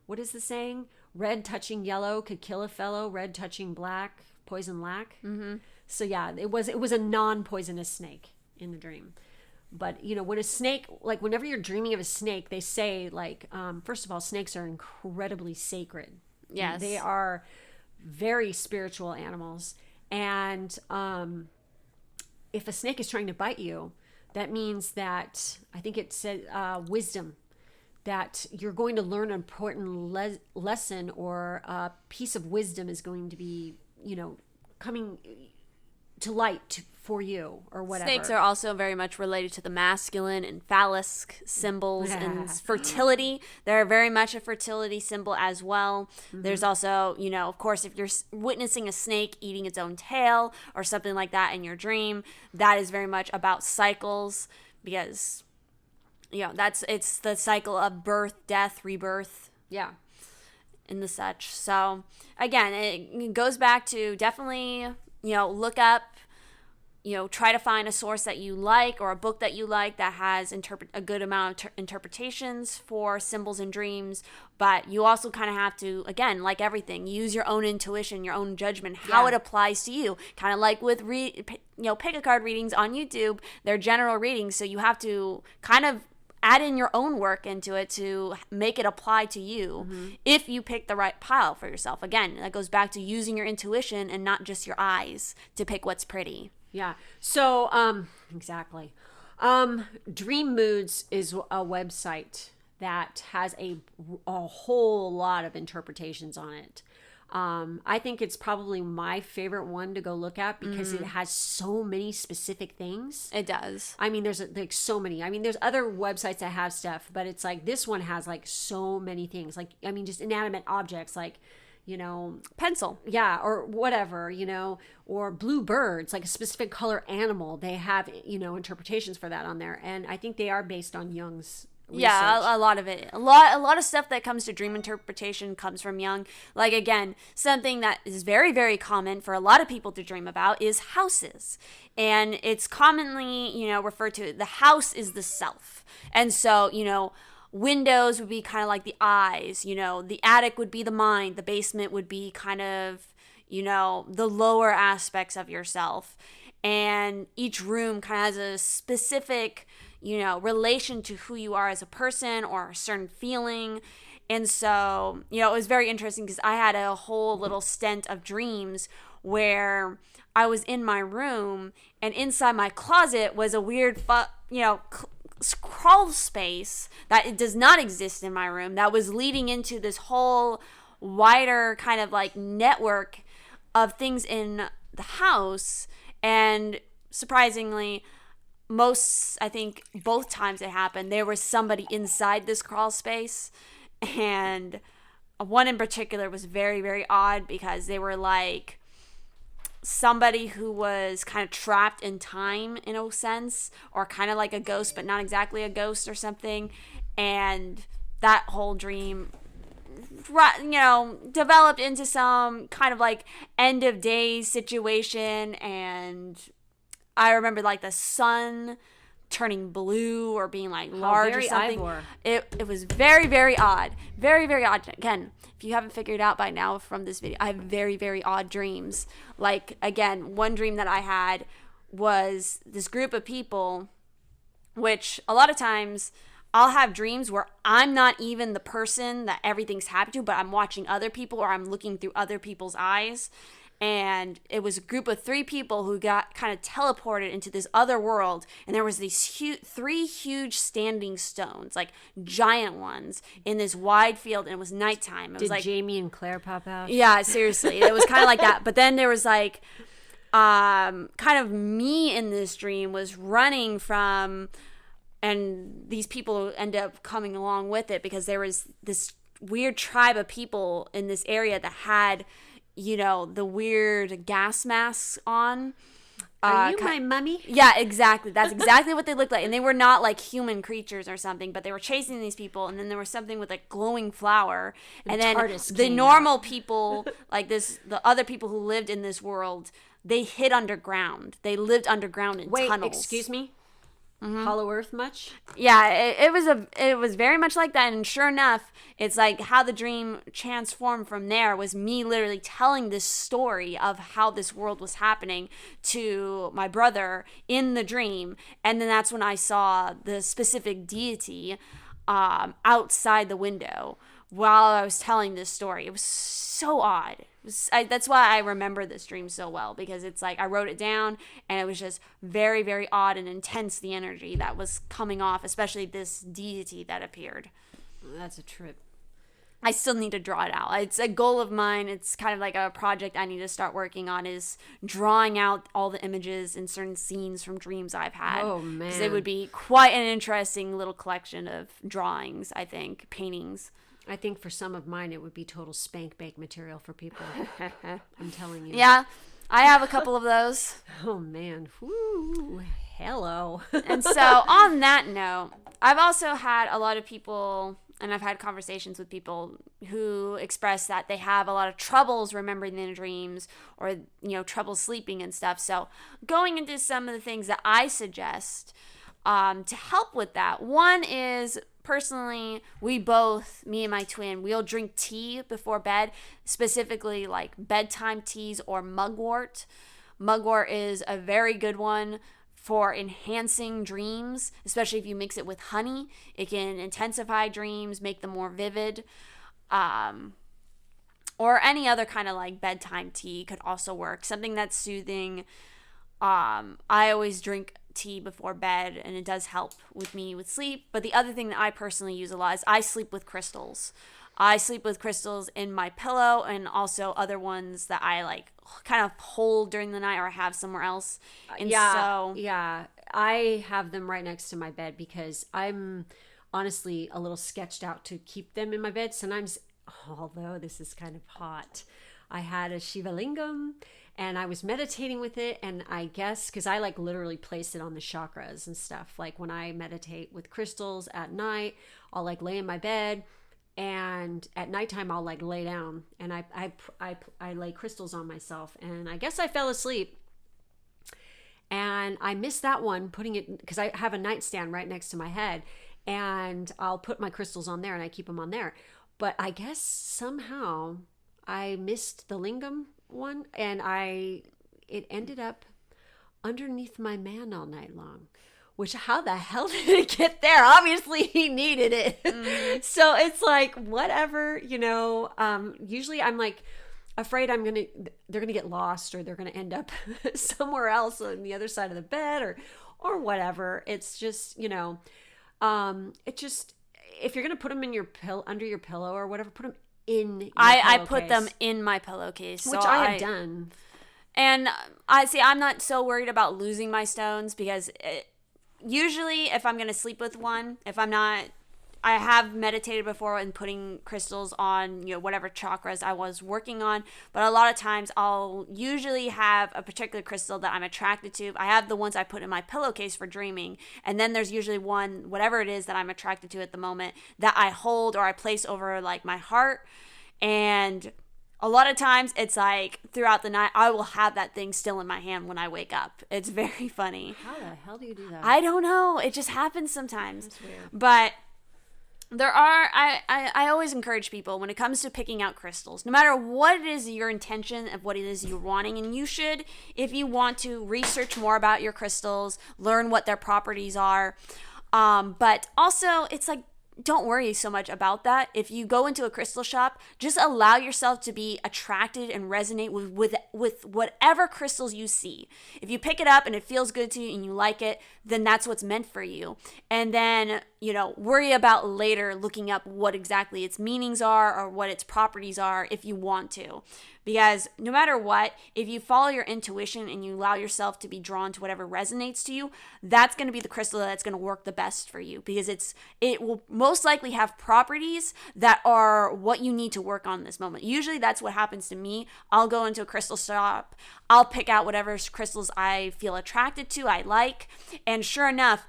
what is the saying? Red touching yellow could kill a fellow. Red touching black, poison lack. Mm-hmm. So yeah, it was a non-poisonous snake in the dream. But when a snake, like whenever you're dreaming of a snake, they say like, first of all, snakes are incredibly sacred. Yes, they are very spiritual animals. And if a snake is trying to bite you, that means that, I think it said wisdom, that you're going to learn an important lesson, or a piece of wisdom is going to be, coming to light for you, or whatever. Snakes are also very much related to the masculine and phallus symbols and fertility. They're very much a fertility symbol as well. Mm-hmm. There's also, of course, if you're witnessing a snake eating its own tail or something like that in your dream, that is very much about cycles, because it's the cycle of birth, death, rebirth. Yeah. And the such. So again, it goes back to definitely, look up, try to find a source that you like, or a book that you like that has a good amount of interpretations for symbols and dreams. But you also kind of have to, again, like everything, use your own intuition, your own judgment, how it applies to you. Kind of like with pick a card readings on YouTube, they're general readings, so you have to kind of add in your own work into it to make it apply to you, if you pick the right pile for yourself. Again, that goes back to using your intuition and not just your eyes to pick what's pretty. Yeah. So, exactly. Dream Moods is a website that has a whole lot of interpretations on it. I think it's probably my favorite one to go look at, because it has so many specific things. It does. I mean, there's like so many. I mean, there's other websites that have stuff, but it's like this one has like so many things. Like, I mean, just inanimate objects, like, pencil. Yeah, or whatever, or blue birds, like a specific color animal. They have, interpretations for that on there. And I think they are based on Jung's research. Yeah, a lot of it. A lot of stuff that comes to dream interpretation comes from Jung. Like, again, something that is very, very common for a lot of people to dream about is houses. And it's commonly, referred to, the house is the self. And so, windows would be kind of like the eyes, the attic would be the mind, the basement would be kind of, the lower aspects of yourself. And each room kind of has a specific, relation to who you are as a person, or a certain feeling. And so, it was very interesting, because I had a whole little stint of dreams where I was in my room, and inside my closet was a weird, crawl space that it does not exist in my room, that was leading into this whole wider kind of like network of things in the house. And surprisingly, I think both times it happened, there was somebody inside this crawl space. And one in particular was very, very odd, because they were like somebody who was kind of trapped in time, in a sense, or kind of like a ghost, but not exactly a ghost or something. And that whole dream, developed into some kind of like end of days situation. And I remember like the sun turning blue, or being like large or something. Ivor. It was very, very odd. Very, very odd. Again, if you haven't figured out by now from this video, I have very, very odd dreams. Like, again, one dream that I had was this group of people, which a lot of times I'll have dreams where I'm not even the person that everything's happened to, but I'm watching other people, or I'm looking through other people's eyes. And it was a group of 3 people who got kind of teleported into this other world. And there was these 3 huge standing stones, like giant ones, in this wide field. And it was nighttime. It was like Jamie and Claire pop out? Yeah, seriously. It was kind of like that. But then there was like, kind of me in this dream was running from, and these people end up coming along with it, because there was this weird tribe of people in this area that had, the weird gas masks on. Are you my mummy? Yeah, exactly. That's exactly what they looked like. And they were not like human creatures or something, but they were chasing these people. And then there was something with like glowing flower. And then the normal people, like the other people who lived in this world, they hid underground. They lived underground in tunnels. Wait, excuse me? Hollow Earth much? Yeah, it was very much like that, and sure enough, it's like how the dream transformed from there was me literally telling this story of how this world was happening to my brother in the dream, and then that's when I saw the specific deity outside the window while I was telling this story. It was so odd. That's why I remember this dream so well, because it's like I wrote it down and it was just very, very odd and intense, the energy that was coming off, especially this deity that appeared. That's a trip. I still need to draw it out. It's a goal of mine. It's kind of like a project I need to start working on, is drawing out all the images and certain scenes from dreams I've had. Oh, man. 'Cause it would be quite an interesting little collection of drawings, I think, paintings. I think for some of mine, it would be total spank bank material for people. I'm telling you. Yeah, I have a couple of those. Oh, man. Woo. Hello. And so on that note, I've also had a lot of people, and I've had conversations with people who express that they have a lot of troubles remembering their dreams, or, trouble sleeping and stuff. So going into some of the things that I suggest to help with that. One is, personally, we both, me and my twin, we'll drink tea before bed, specifically like bedtime teas or mugwort. Mugwort is a very good one for enhancing dreams, especially if you mix it with honey. It can intensify dreams, make them more vivid. Or any other kind of like bedtime tea could also work. Something that's soothing. I always drink tea before bed, and it does help with me with sleep. But the other thing that I personally use a lot is I sleep with crystals. I sleep with crystals in my pillow, and also other ones that I like kind of hold during the night or have somewhere else. And yeah, I have them right next to my bed because I'm honestly a little sketched out to keep them in my bed. Sometimes, although this is kind of hot, I had a Shiva Lingam and I was meditating with it, and I guess because I like literally place it on the chakras and stuff. Like when I meditate with crystals at night, I'll like lay in my bed, and at nighttime I'll like lay down and I lay crystals on myself, and I guess I fell asleep. And I missed that one, putting it, because I have a nightstand right next to my head, and I'll put my crystals on there and I keep them on there. But I guess somehow I missed the lingam one, and it ended up underneath my man all night long. Which, how the hell did it get there? Obviously he needed it. So it's like, whatever, usually I'm like afraid they're gonna get lost, or they're gonna end up somewhere else on the other side of the bed, or whatever. It's just, it just, if you're gonna put them in your under your pillow or whatever, put them in your I put them in my pillowcase, which I have done. And I'm not so worried about losing my stones, because usually if I'm going to sleep with one, I have meditated before and putting crystals on, whatever chakras I was working on. But a lot of times I'll usually have a particular crystal that I'm attracted to. I have the ones I put in my pillowcase for dreaming. And then there's usually one, whatever it is that I'm attracted to at the moment, that I hold or I place over like my heart. And a lot of times it's like throughout the night, I will have that thing still in my hand when I wake up. It's very funny. How the hell do you do that? I don't know. It just happens sometimes. That's weird. But I always encourage people, when it comes to picking out crystals, no matter what it is your intention of what it is you're wanting, and you should, if you want to, research more about your crystals, learn what their properties are. But also, it's like, don't worry so much about that. If you go into a crystal shop, just allow yourself to be attracted and resonate with whatever crystals you see. If you pick it up and it feels good to you and you like it, then that's what's meant for you. And then, worry about later looking up what exactly its meanings are or what its properties are if you want to. Because no matter what, if you follow your intuition and you allow yourself to be drawn to whatever resonates to you, that's going to be the crystal that's going to work the best for you, because it will most likely have properties that are what you need to work on in this moment. Usually that's what happens to me. I'll go into a crystal shop, I'll pick out whatever crystals I feel attracted to, I like, and sure enough,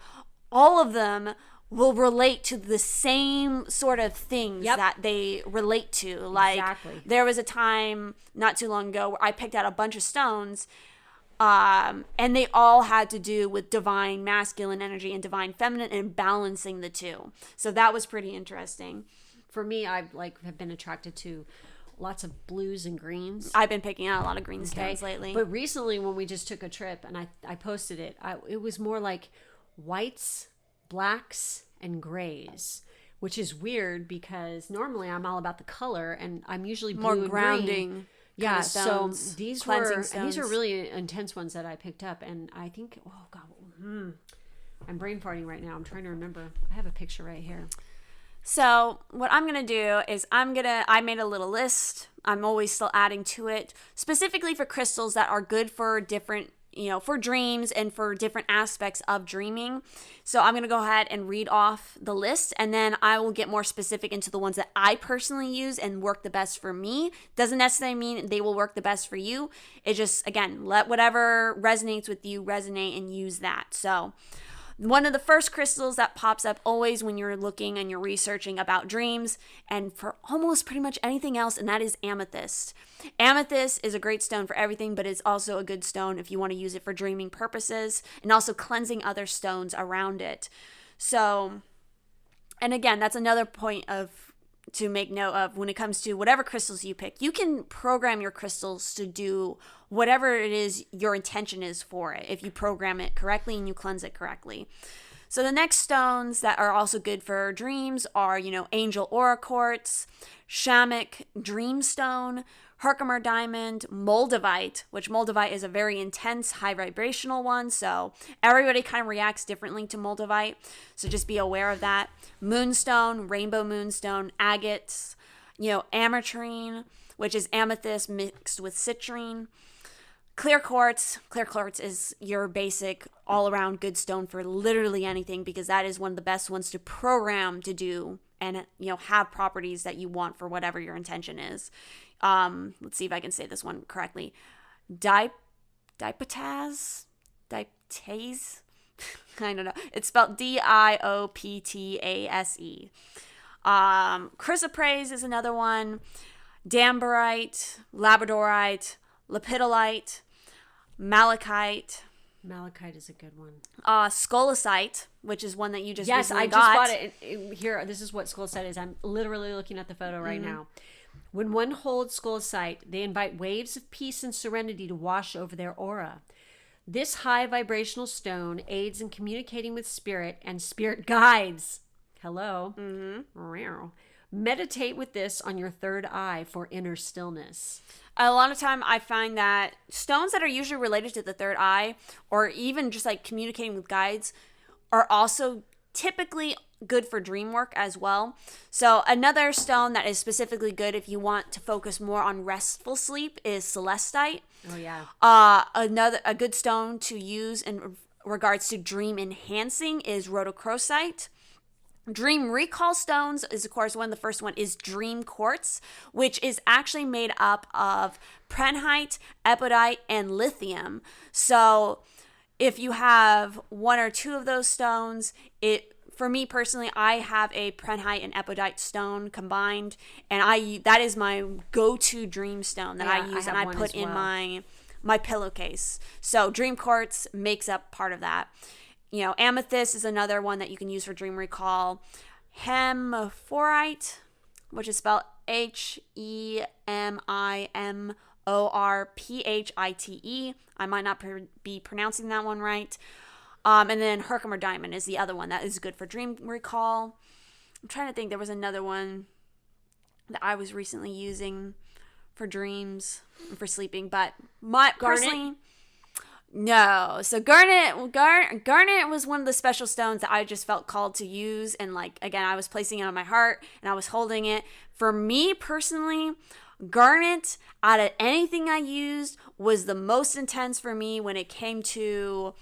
all of them will relate to the same sort of things that they relate to. Like, exactly. There was a time not too long ago where I picked out a bunch of stones And they all had to do with divine masculine energy and divine feminine and balancing the two. So that was pretty interesting. For me, I've have been attracted to lots of blues and greens. I've been picking out a lot of green stones lately. But recently when we just took a trip and I posted it, it was more like whites, blacks, and grays, which is weird because normally I'm all about the color and I'm usually blue more and grounding. Green. Yeah, so these were stones. And these are really intense ones that I picked up, and I think, oh god, I'm brain farting right now. I'm trying to remember. I have a picture right here. So what I'm going to do is I made a little list. I'm always still adding to it, specifically for crystals that are good for different, for dreams and for different aspects of dreaming. So I'm going to go ahead and read off the list, and then I will get more specific into the ones that I personally use and work the best for me. Doesn't necessarily mean they will work the best for you. It just, again, let whatever resonates with you resonate and use that. So one of the first crystals that pops up always when you're looking and you're researching about dreams, and for almost pretty much anything else, and that is amethyst. Amethyst is a great stone for everything, but it's also a good stone if you want to use it for dreaming purposes and also cleansing other stones around it. So, and again, that's another point to make note of when it comes to whatever crystals you pick. You can program your crystals to do whatever it is your intention is for it if you program it correctly and you cleanse it correctly. So the next stones that are also good for dreams are, angel aura quartz, shamanic dream stone, Herkimer diamond, moldavite, which moldavite is a very intense, high vibrational one. So everybody kind of reacts differently to moldavite. So just be aware of that. Moonstone, rainbow moonstone, agates, ametrine, which is amethyst mixed with citrine. Clear quartz is your basic all-around good stone for literally anything, because that is one of the best ones to program to do and have properties that you want for whatever your intention is. Let's see if I can say this one correctly. Dioptase? I don't know. It's spelled Dioptase. Chrysoprase is another one. Dambarite, labradorite, lepidolite, malachite. Malachite is a good one. Scolecite, which is one that you just recently got. Just bought it. Here, this is what scolecite is. I'm literally looking at the photo right now. When one holds scolecite, they invite waves of peace and serenity to wash over their aura. This high vibrational stone aids in communicating with spirit and spirit guides. Hello. Meditate with this on your third eye for inner stillness. A lot of time I find that stones that are usually related to the third eye, or even just like communicating with guides, are also typically good for dream work as well. So another stone that is specifically good if you want to focus more on restful sleep is celestite. Oh yeah. A good stone to use in regards to dream enhancing is rhodochrosite. Dream recall stones is, of course, one of the first one is dream quartz, which is actually made up of prehnite, epodite, and lithium. So if you have one or two of those stones, for me personally, I have a prehnite and epodite stone combined, and that is my go-to dream stone that I use, and I put in my pillowcase. So dream quartz makes up part of that. Amethyst is another one that you can use for dream recall. Hemphorite, which is spelled Hemimorphite. I might not be pronouncing that one right. And then Herkimer diamond is the other one that is good for dream recall. I'm trying to think. There was another one that I was recently using for dreams and for sleeping, but personally, no. So Garnet was one of the special stones that I just felt called to use, and again, I was placing it on my heart and I was holding it. For me personally, Garnet, out of anything I used, was the most intense for me when it came to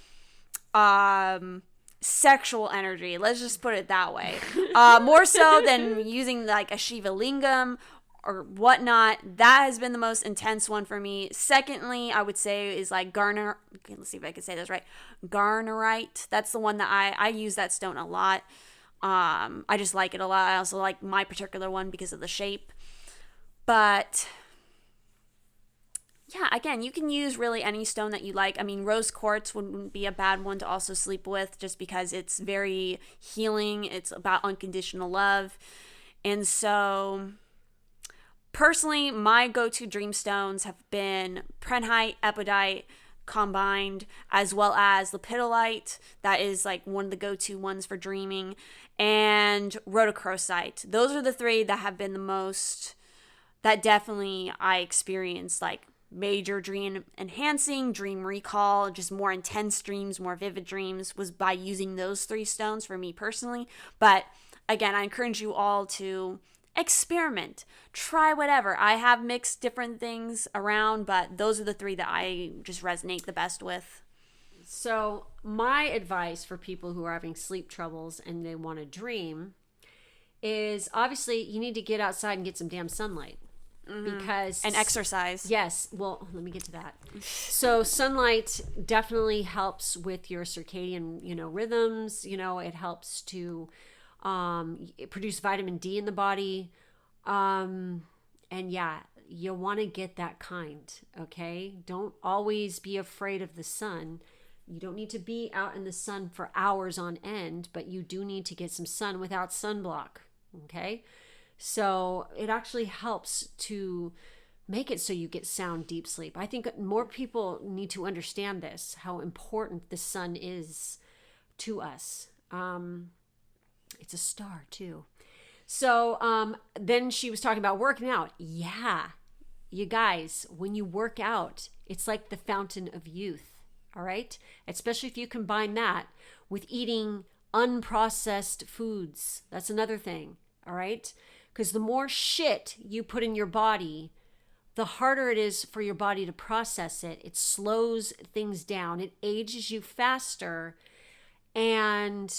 sexual energy. Let's just put it that way. More so than using a Shiva lingam or whatnot. That has been the most intense one for me. Secondly, I would say is Garner. Okay, let's see if I can say this right. Garnerite. That's the one that I use that stone a lot. I just like it a lot. I also like my particular one because of the shape. But Yeah, again, you can use really any stone that you like. I mean, rose quartz wouldn't be a bad one to also sleep with just because it's very healing. It's about unconditional love. And so, personally, my go-to dream stones have been Prenhite, Epidite combined, as well as Lepidolite. That is like one of the go-to ones for dreaming. And Rhodochrosite. Those are the three that have been the most, that definitely I experienced like major dream enhancing, dream recall, just more intense dreams, more vivid dreams, was by using those three stones for me personally. But again, I encourage you all to experiment, try whatever. I have mixed different things around, but those are the three that I just resonate the best with. So my advice for people who are having sleep troubles and they want to dream is obviously you need to get outside and get some damn sunlight. Because and exercise. Yes, well, let me get to that. So sunlight definitely helps with your circadian, rhythms. It helps to produce vitamin D in the body. And yeah, you want to get that kind, okay? Don't always be afraid of the sun. You don't need to be out in the sun for hours on end, but you do need to get some sun without sunblock, okay? So it actually helps to make it so you get sound, deep sleep. I think more people need to understand this, how important the sun is to us. It's a star too. So then she was talking about working out. Yeah, you guys, when you work out, it's like the fountain of youth, all right? Especially if you combine that with eating unprocessed foods. That's another thing, all right? Because the more shit you put in your body, the harder it is for your body to process it. It slows things down. It ages you faster. And,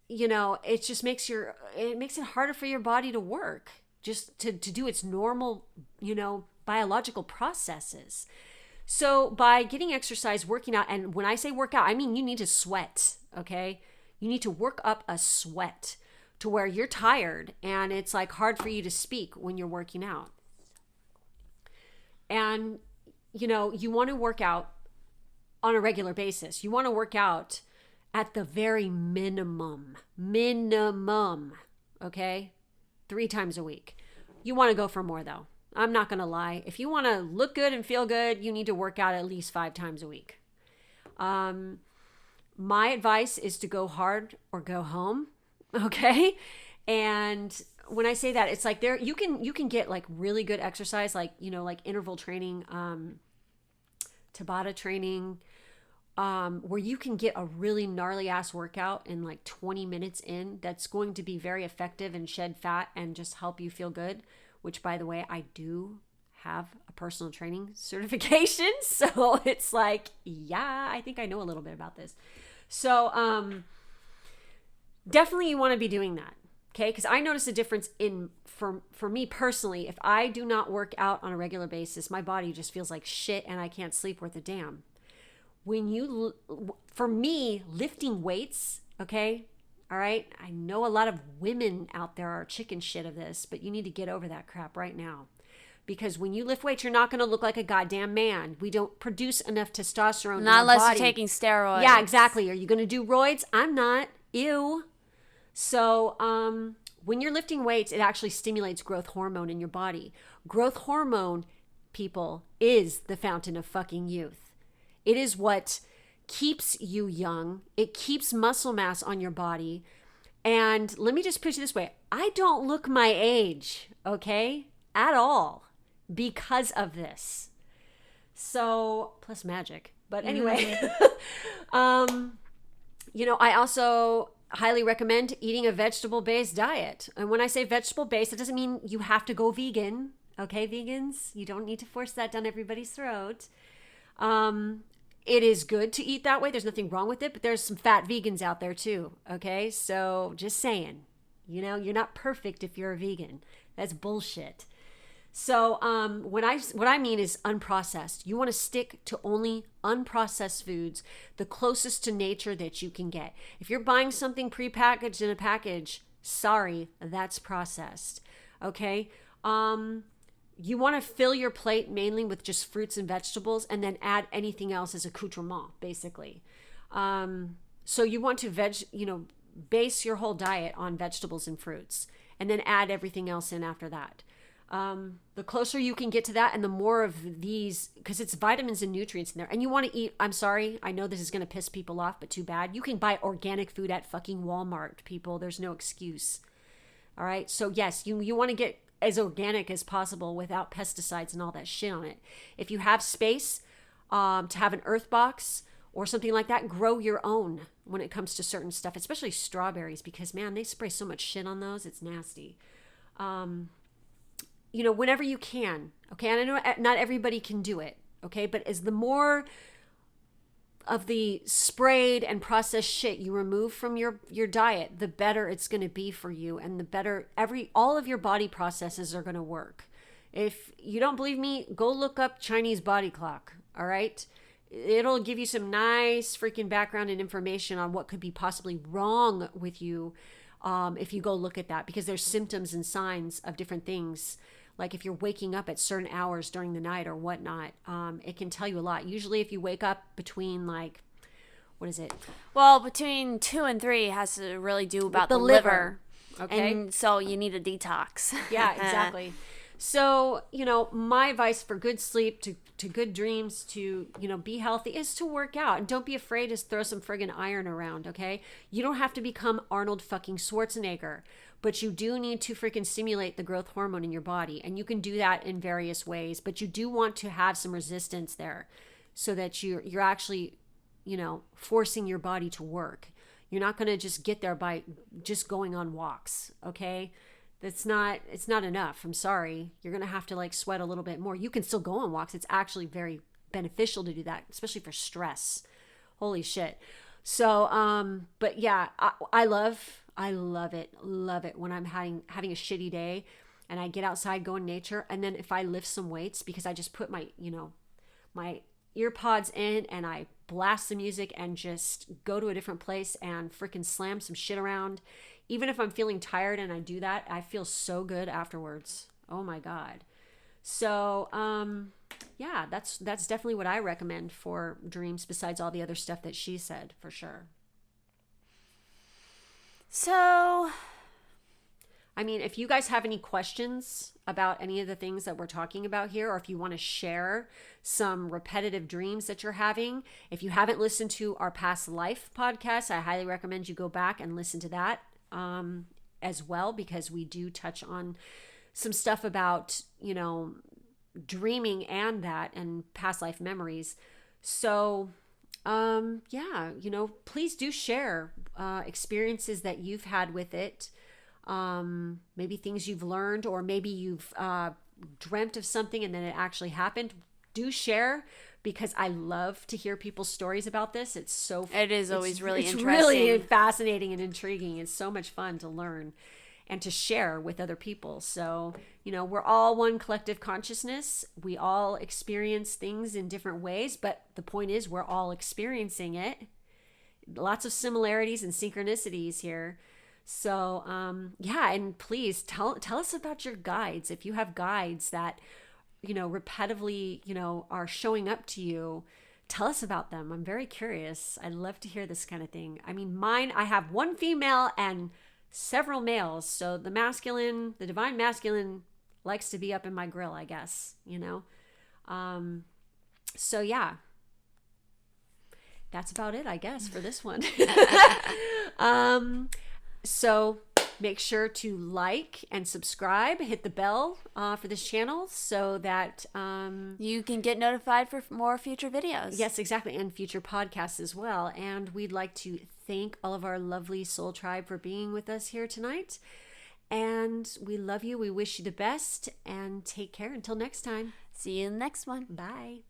it just makes it harder for your body to work, just to do its normal, biological processes. So by getting exercise, working out, and when I say work out, I mean you need to sweat, okay? You need to work up a sweat to where you're tired and it's like hard for you to speak when you're working out. And, you want to work out on a regular basis. You want to work out at the very minimum, okay? 3 times a week. You want to go for more though. I'm not going to lie. If you want to look good and feel good, you need to work out at least 5 times a week. My advice is to go hard or go home. Okay. And when I say that, it's like you can get like really good exercise, like, like interval training, Tabata training, where you can get a really gnarly ass workout in like 20 minutes in. That's going to be very effective and shed fat and just help you feel good, which by the way, I do have a personal training certification. So it's like, yeah, I think I know a little bit about this. So, definitely you want to be doing that, okay? Because I notice a difference for me personally. If I do not work out on a regular basis, my body just feels like shit and I can't sleep worth a damn. For me, lifting weights, okay? All right? I know a lot of women out there are chicken shit of this, but you need to get over that crap right now. Because when you lift weights, you're not going to look like a goddamn man. We don't produce enough testosterone in our unless body. you're taking steroids. Yeah, exactly. Are you going to do roids? I'm not. Ew. So when you're lifting weights, it actually stimulates growth hormone in your body. Growth hormone, people, is the fountain of fucking youth. It is what keeps you young. It keeps muscle mass on your body. And let me just put it this way. I don't look my age, okay? At all, because of this. So, plus magic. But anyway, I also highly recommend eating a vegetable-based diet. And when I say vegetable-based, it doesn't mean you have to go vegan. Okay, vegans? You don't need to force that down everybody's throat. It is good to eat that way. There's nothing wrong with it, but there's some fat vegans out there too. Okay, so just saying, you're not perfect if you're a vegan. That's bullshit. So what I mean is unprocessed. You want to stick to only unprocessed foods, the closest to nature that you can get. If you're buying something prepackaged in a package, sorry, that's processed. Okay? You want to fill your plate mainly with just fruits and vegetables, and then add anything else as accoutrement, basically. So you want to base your whole diet on vegetables and fruits, and then add everything else in after that. The closer you can get to that, and the more of these, because it's vitamins and nutrients in there. And you want to eat, I'm sorry, I know this is going to piss people off, but too bad. You can buy organic food at fucking Walmart, people. There's no excuse. All right. So yes, you want to get as organic as possible without pesticides and all that shit on it. If you have space to have an earth box or something like that, grow your own when it comes to certain stuff, especially strawberries, because man, they spray so much shit on those. It's nasty. Whenever you can. Okay. And I know not everybody can do it. Okay. But as the more of the sprayed and processed shit you remove from your diet, the better it's going to be for you, and the better all of your body processes are going to work. If you don't believe me, go look up Chinese body clock. All right. It'll give you some nice freaking background and information on what could be possibly wrong with you if you go look at that, because there's symptoms and signs of different things. Like if you're waking up at certain hours during the night or whatnot, it can tell you a lot. Usually if you wake up between what is it? Well, between 2 and 3 has to really do about the liver. Okay. And so you need a detox. Yeah, exactly. So, my advice for good sleep, to good dreams, to, be healthy is to work out. And don't be afraid to throw some friggin' iron around, okay? You don't have to become Arnold fucking Schwarzenegger, but you do need to freaking stimulate the growth hormone in your body. And you can do that in various ways, but you do want to have some resistance there so that you're actually, forcing your body to work. You're not going to just get there by just going on walks, okay? It's not enough. I'm sorry. You're going to have to sweat a little bit more. You can still go on walks. It's actually very beneficial to do that, especially for stress. Holy shit. So, but yeah, I love it. Love it when I'm having a shitty day and I get outside, go in nature. And then if I lift some weights, because I just put my ear pods in and I blast the music and just go to a different place and freaking slam some shit around. Even if I'm feeling tired and I do that, I feel so good afterwards. Oh my God. So, yeah, that's definitely what I recommend for dreams, besides all the other stuff that she said, for sure. So, I mean, if you guys have any questions about any of the things that we're talking about here, or if you want to share some repetitive dreams that you're having, if you haven't listened to our past life podcast, I highly recommend you go back and listen to that as well, because we do touch on some stuff about, dreaming and past life memories. So, yeah, please do share experiences that you've had with it. Maybe things you've learned, or maybe you've dreamt of something and then it actually happened. Do share, because I love to hear people's stories about this. It is always really interesting. It's really fascinating and intriguing. It's so much fun to learn and to share with other people. So, we're all one collective consciousness. We all experience things in different ways, but the point is we're all experiencing it. Lots of similarities and synchronicities here. So, yeah, and please tell us about your guides. If you have guides that, repetitively, are showing up to you, tell us about them. I'm very curious. I'd love to hear this kind of thing. I mean, I have one female and several males. So the divine masculine likes to be up in my grill, I guess, So yeah, that's about it, I guess, for this one. So make sure to like and subscribe, hit the bell for this channel so that you can get notified for more future videos. Yes, exactly. And future podcasts as well. And we'd like to thank all of our lovely soul tribe for being with us here tonight. And we love you. We wish you the best, and take care until next time. See you in the next one. Bye.